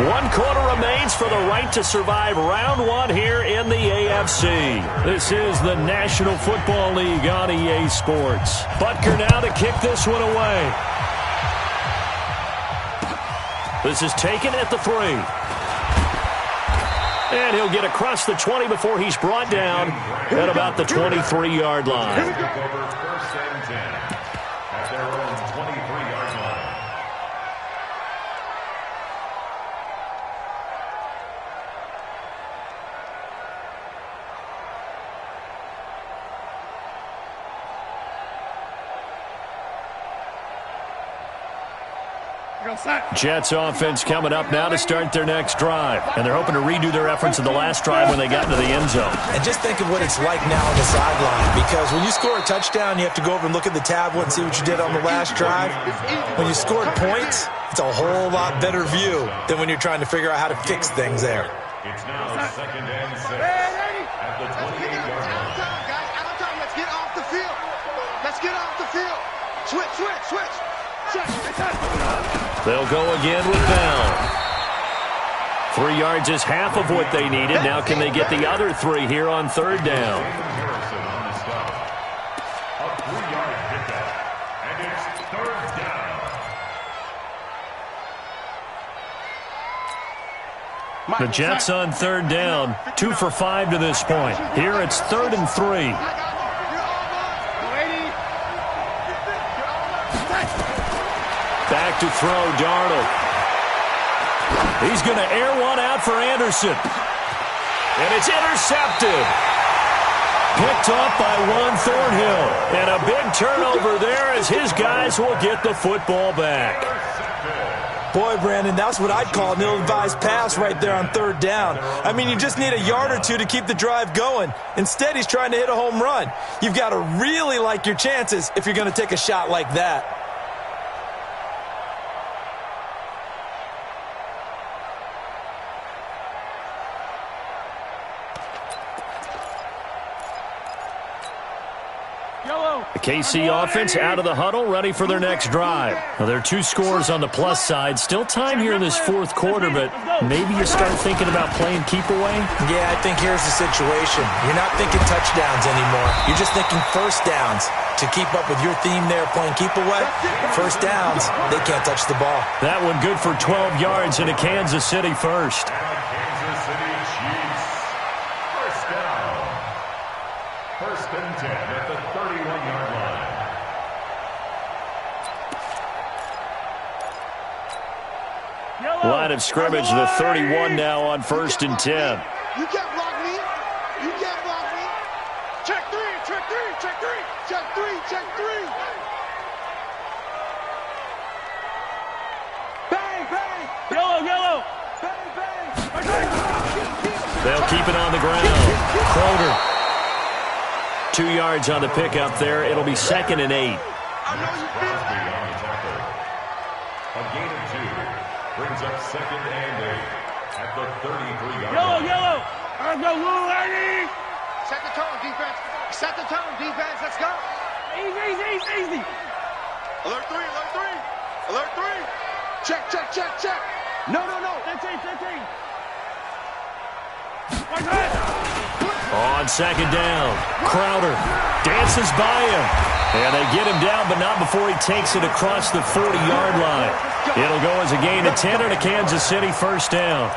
[SPEAKER 4] 1 quarter remains for the right to survive round 1 here in the AFC. This is the National Football League on EA Sports. Butker now to kick this one away. This is taken at the 3. And he'll get across the 20 before he's brought down at about the 23-yard line.
[SPEAKER 5] At their own 23-yard line.
[SPEAKER 4] Jets offense coming up now to start their next drive. And they're hoping to redo their efforts in the last drive when they got into the end zone.
[SPEAKER 6] And just think of what it's like now on the sideline, because when you score a touchdown, you have to go over and look at the tablet and see what you did on the last drive. When you scored points, it's a whole lot better view than when you're trying to figure out how to fix things there.
[SPEAKER 5] It's now 2nd and 6 at the 28-yard line.
[SPEAKER 8] Let's get off the field. Let's get off the field. Switch, switch, switch.
[SPEAKER 4] They'll go again with Bell. 3 yards is half of what they needed. Now can they get the other 3 here on 3rd down?
[SPEAKER 5] Harrison on the stop. A 3-yard pickup. And it's 3rd down.
[SPEAKER 4] The Jets on 3rd down. 2 for 5 to this point. Here it's 3rd and 3. Back to throw, Darnold. He's going to air one out for Anderson. And it's intercepted. Picked off by Juan Thornhill. And a big turnover there as his guys will get the football back.
[SPEAKER 6] Boy, Brandon, that's what I'd call an ill-advised pass right there on 3rd down. I mean, you just need a yard or 2 to keep the drive going. Instead, he's trying to hit a home run. You've got to really like your chances if you're going to take a shot like that.
[SPEAKER 4] The KC offense out of the huddle, ready for their next drive. Now, there are 2 scores on the plus side. Still time here in this fourth quarter, but maybe you start thinking about playing keep away?
[SPEAKER 6] Yeah, I think here's the situation. You're not thinking touchdowns anymore. You're just thinking first downs. To keep up with your theme there, playing keep away, first downs, they can't touch the ball.
[SPEAKER 4] That one good for 12 yards into Kansas City first.
[SPEAKER 5] Kansas City Chiefs. First down. First and 10 at the 31-yard line.
[SPEAKER 4] Line of scrimmage, the 31 now on first and 10.
[SPEAKER 8] You can't block me. You can't block me. Check 3, check 3, check 3, check 3, check 3. Bang, bang.
[SPEAKER 7] Yellow.
[SPEAKER 8] Bang, bang.
[SPEAKER 4] They'll keep it on the ground. Crowder. 2 yards on the pickup there. It'll be 2nd and 8.
[SPEAKER 8] I know you feel
[SPEAKER 5] Crosby on the tackle. A gain of 2 brings up 2nd and 8 at the 33-yard line.
[SPEAKER 7] Yellow. Let's go, Lou, lady.
[SPEAKER 8] Set the tone, defense. Set the tone, defense. Let's go.
[SPEAKER 7] Easy.
[SPEAKER 8] Alert 3, alert 3. Alert 3. Check, check, check, check. No.
[SPEAKER 7] 15.
[SPEAKER 4] On 2nd down, Crowder dances by him. And they get him down, but not before he takes it across the 40-yard line. It'll go as a gain of 10 and a Kansas City first down.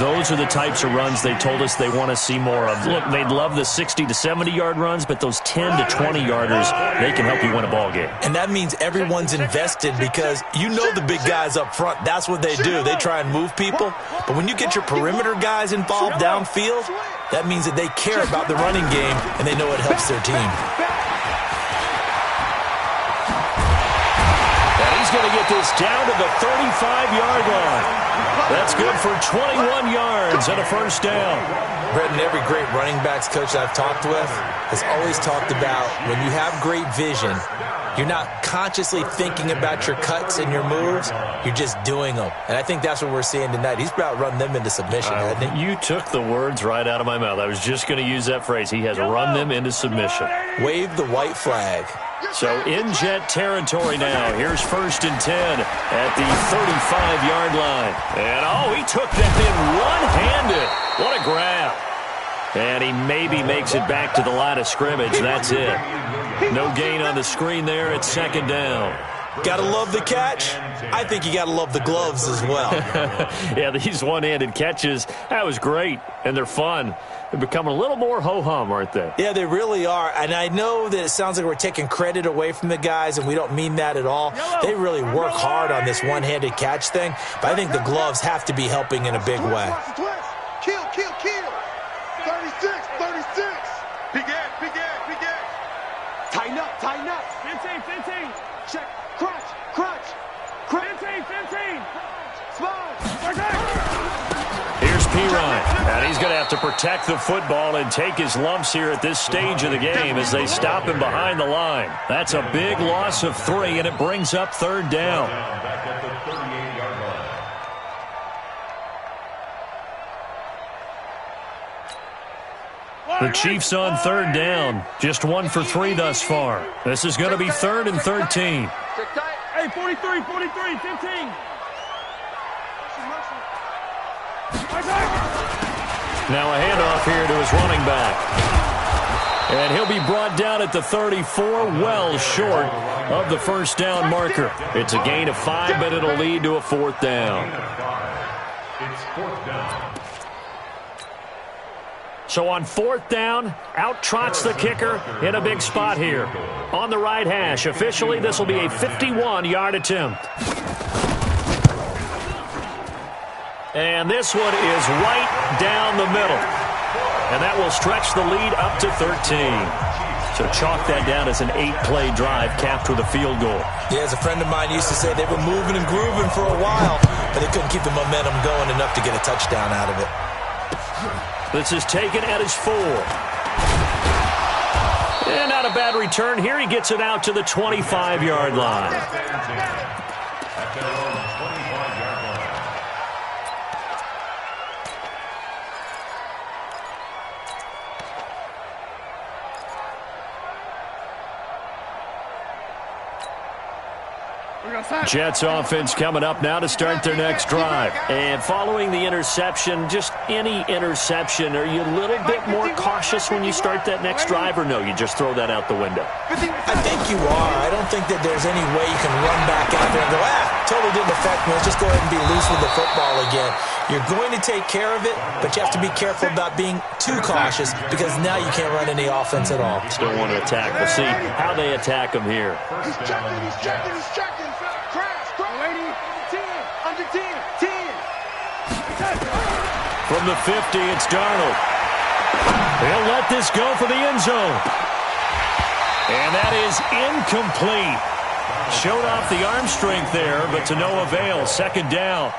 [SPEAKER 4] Those are the types of runs they told us they want to see more of. Look, they'd love the 60 to 70-yard runs, but those 10 to 20-yarders, they can help you win a ball game.
[SPEAKER 6] And that means everyone's invested because you know the big guys up front. That's what they do. They try and move people. But when you get your perimeter guys involved downfield, that means that they care about the running game and they know it helps their team.
[SPEAKER 4] And he's going to get this down to the 35-yard line. That's good for 21 yards and a first down.
[SPEAKER 6] Bretton, every great running backs coach I've talked with has always talked about when you have great vision, you're not consciously thinking about your cuts and your moves, you're just doing them. And I think that's what we're seeing tonight. He's about run them into submission, hasn't he?
[SPEAKER 4] You took the words right out of my mouth. I was just going to use that phrase. He has run them into submission.
[SPEAKER 6] Wave the white flag.
[SPEAKER 4] So in Jet territory now. Here's first and 10 at the 35-yard line. And, he took that in one-handed. What a grab. And he maybe makes it back to the line of scrimmage. That's it. No gain on the screen there at 2nd down.
[SPEAKER 6] Gotta love the catch. I think you gotta love the gloves as well.
[SPEAKER 4] Yeah, these one-handed catches, that was great. And they're fun. They're becoming a little more ho-hum, aren't they?
[SPEAKER 6] Yeah, they really are. And I know that it sounds like we're taking credit away from the guys, and we don't mean that at all. They really work hard on this one-handed catch thing, but I think the gloves have to be helping in a big way.
[SPEAKER 8] Kill. 36. Big edge. Tighten up.
[SPEAKER 7] 15.
[SPEAKER 8] Check. Crunch.
[SPEAKER 7] 15.
[SPEAKER 8] Spot.
[SPEAKER 4] Here's Pirine, and he's going to have to protect the football and take his lumps here at this stage of the game as they stop him behind the line. That's a big loss of 3, and it brings up 3rd down.
[SPEAKER 5] Back at the 38-yard line.
[SPEAKER 4] The Chiefs on 3rd down. Just 1 for 3 thus far. This is going to be 3rd and 13.
[SPEAKER 7] Hey, 43, 15.
[SPEAKER 4] Now a handoff here to his running back. And he'll be brought down at the 34, well short of the first down marker. It's a gain of 5, but it'll lead to a 4th down.
[SPEAKER 5] It's 4th down.
[SPEAKER 4] So on 4th down, out trots the kicker in a big spot here. On the right hash, officially this will be a 51-yard attempt. And this one is right down the middle. And that will stretch the lead up to 13. So chalk that down as an 8-play drive capped with a field goal.
[SPEAKER 6] Yeah, as a friend of mine used to say, they were moving and grooving for a while, but they couldn't keep the momentum going enough to get a touchdown out of it.
[SPEAKER 4] This is taken at his 4. And not a bad return. Here he gets it out to the 25-yard line.
[SPEAKER 5] At their own 25-yard line.
[SPEAKER 4] Jets offense coming up now to start their next drive. And following the interception, just any interception, are you a little bit more cautious when you start that next drive, or no, you just throw that out the window?
[SPEAKER 6] I think you are. I don't think that there's any way you can run back out there and go, totally didn't affect me. Let's just go ahead and be loose with the football again. You're going to take care of it, but you have to be careful about being too cautious because now you can't run any offense at all.
[SPEAKER 4] Still want to attack. We'll see how they attack them here.
[SPEAKER 8] He's checking. Crash. Lady, 10, under 10.
[SPEAKER 4] From the 50, it's Darnold. He'll let this go for the end zone. And that is incomplete. Showed off the arm strength there, but to no avail. Second down.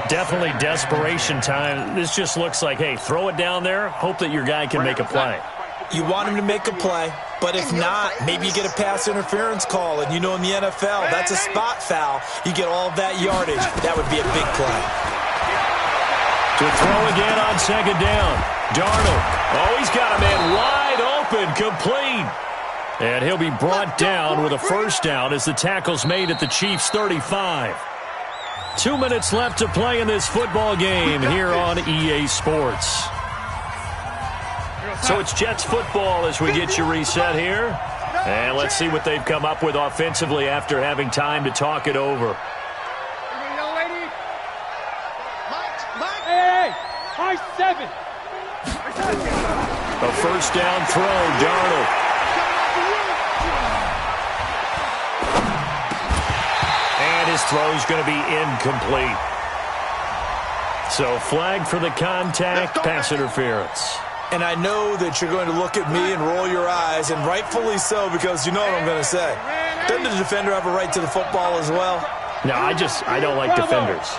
[SPEAKER 4] Definitely desperation time. This just looks like, hey, throw it down there, hope that your guy can make a play.
[SPEAKER 6] You want him to make a play, but if not, maybe you get a pass interference call, and you know in the NFL, that's a spot foul. You get all of that yardage. That would be a big play.
[SPEAKER 4] To throw again on second down. Darnold. Oh, he's got a man wide open, complete. And he'll be brought down with a first down as the tackle's made at the Chiefs' 35. 2 minutes left to play in this football game here on EA Sports. So it's Jets football as we get you reset here. And let's see what they've come up with offensively after having time to talk it over.
[SPEAKER 7] Hey, high 7.
[SPEAKER 4] A first down throw, Darnold. And his throw's going to be incomplete. So flag for the contact, pass interference.
[SPEAKER 6] And I know that you're going to look at me and roll your eyes, and rightfully so, because you know what I'm going to say. Doesn't the defender have a right to the football as well?
[SPEAKER 4] No, I don't like defenders.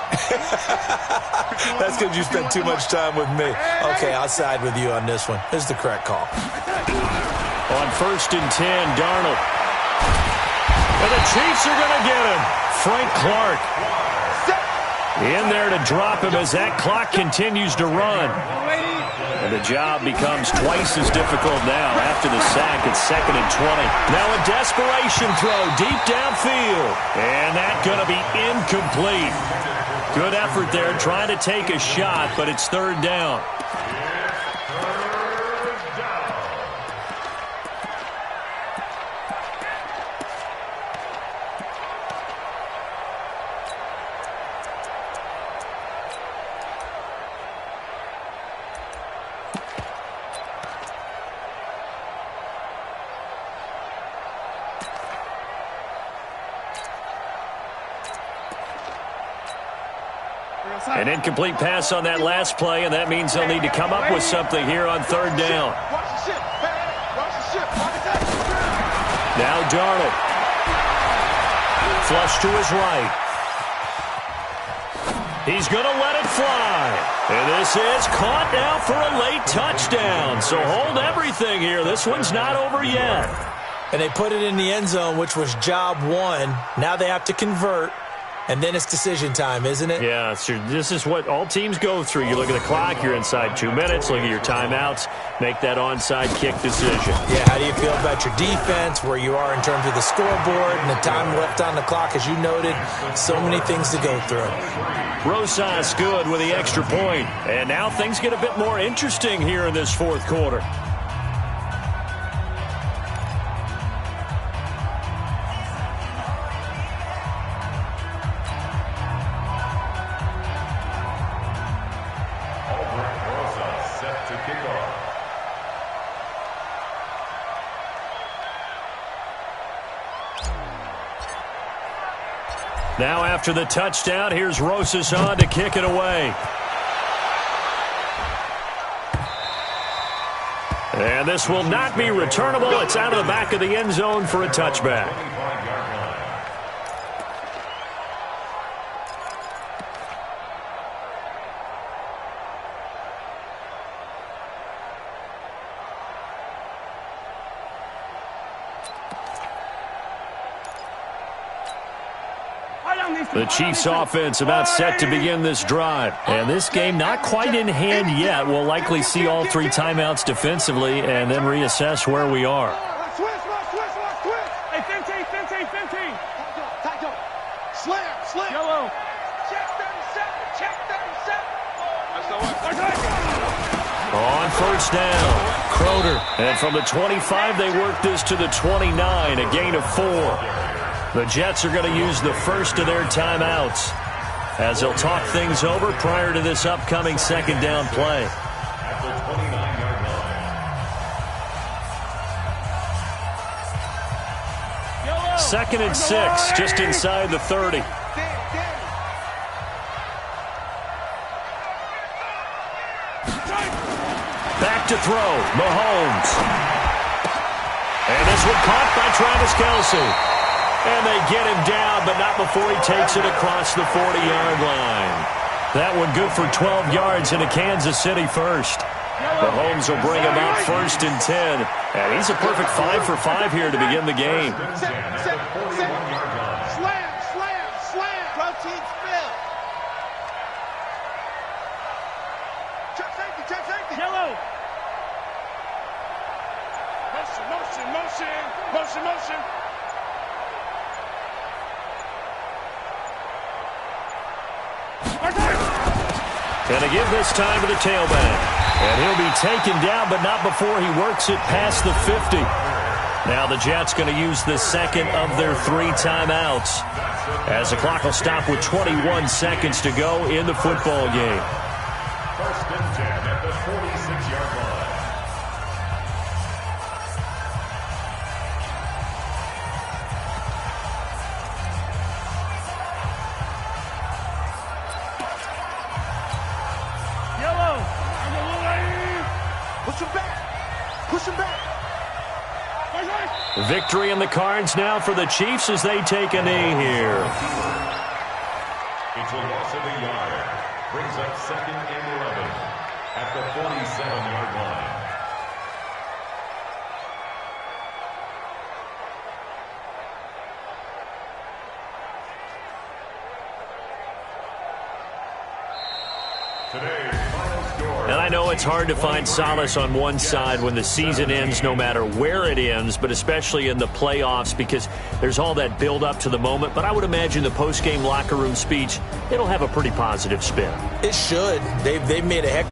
[SPEAKER 6] That's because you spend too much time with me. Okay, I'll side with you on this one. This is the correct call.
[SPEAKER 4] On 1st and 10, Darnold. And the Chiefs are going to get him. Frank Clark in there to drop him as that clock continues to run. And the job becomes twice as difficult now after the sack. It's 2nd and 20. Now a desperation throw deep downfield. And that's going to be incomplete. Good effort there trying to take a shot, but it's 3rd down. An incomplete pass on that last play, and that means they'll need to come up with something here on 3rd down. Now Darnold. Flush to his right. He's going to let it fly. And this is caught now for a late touchdown. So hold everything here. This one's not over yet.
[SPEAKER 6] And they put it in the end zone, which was job one. Now they have to convert. And then it's decision time, isn't it?
[SPEAKER 4] Yeah, so this is what all teams go through. You look at the clock, you're inside 2 minutes, look at your timeouts, make that onside kick decision.
[SPEAKER 6] Yeah, how do you feel about your defense, where you are in terms of the scoreboard and the time left on the clock, as you noted? So many things to go through.
[SPEAKER 4] Rosas good with the extra point. And now things get a bit more interesting here in this 4th quarter. Now after the touchdown, here's Rosas on to kick it away. And this will not be returnable. It's out of the back of the end zone for a touchback. The Chiefs offense about set to begin this drive. And this game not quite in hand yet. We'll likely see all 3 timeouts defensively and then reassess where we are.
[SPEAKER 7] Hey, 15.
[SPEAKER 4] first down. Crowder. And from the 25, they work this to the 29, a gain of 4. The Jets are going to use the first of their timeouts as they'll talk things over prior to this upcoming second down play.
[SPEAKER 5] At the 29-yard line.
[SPEAKER 4] Second and 6, just inside the 30. Back to throw, Mahomes. And this one caught by Travis Kelce. And they get him down, but not before he takes it across the 40-yard line. That one good for 12 yards into Kansas City first. Mahomes will bring him up first and 10. And he's a perfect 5 for 5 here to begin the game.
[SPEAKER 8] Slam. Protein spill. Check safety.
[SPEAKER 7] Yellow.
[SPEAKER 8] Motion.
[SPEAKER 4] And they give this time to the tailback. And he'll be taken down, but not before he works it past the 50. Now the Jets going to use the second of their 3 timeouts as the clock will stop with 21 seconds to go in the football game.
[SPEAKER 5] First and 10 at the 46-yard line.
[SPEAKER 8] Push him back.
[SPEAKER 4] Victory in the cards now for the Chiefs as they take a knee here.
[SPEAKER 5] It's a loss of a yard. Brings up second and 11 at the 47-yard line.
[SPEAKER 4] And I know it's hard to find solace on one side when the season ends, no matter where it ends, but especially in the playoffs because there's all that build-up to the moment. But I would imagine the post-game locker room speech, it'll have a pretty positive spin.
[SPEAKER 6] It should. They've made a heck